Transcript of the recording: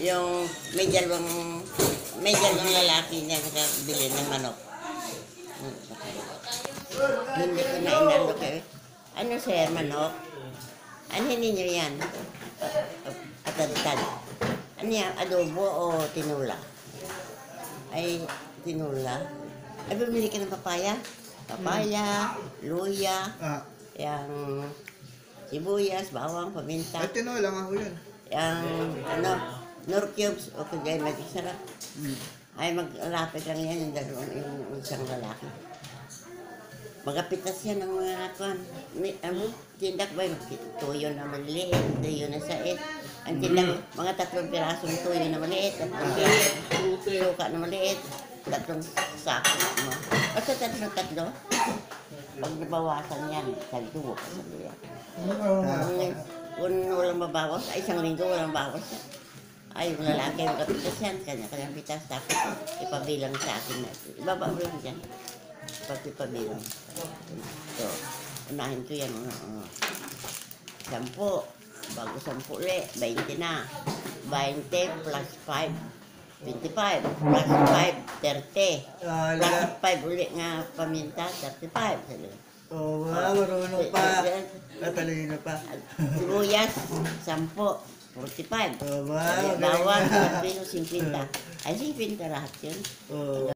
Yung may dalawang lalaki niya nakabili ng manok. Hindi ko na inalo kayo. Ano sir, manok? Ano ninyo yan? Atad-tad. Ano yan? Adobo o tinula? Ay, tinula. Ay, bumili ka ng papaya? Papaya, luya, yung sibuyas, bawang, paminta. Ay, tinola nga ho yun. Yung, nor cubes, o kaya magic sarap. Ay, maglapit lang yan yung dalawang, yung isang lalaki. Magapitas yan ng mga kwan. Tindak ba yung tuyo na maliit, tuyo na sais. Ang tindak, mga 3 pirasong tuyo na maliit, 3 pirasong suka na maliit, 3 sako. Basta 3. Pag nabawasan yan, tagduwa ka sa luya. Kung walang mabawas, ay 1 linggo walang bawas yan. Ay, yung lalaki, magapitas yan, kanya-kanyang pitas, tapos ipabilang sa akin na. Ibaba mo lang dyan. Pagpipabilang. So, unahin ko yan. 10. Bago 10 ulit, 20 na. 20 plus 5, 25. Plus 5, 30. Plus 5 ulit nga paminta, 35. Oo, marunong pa. Tatalino pa. Sibuyas, 10. 45. Oo, Bawang, 50. Ay, 50 lahat yun.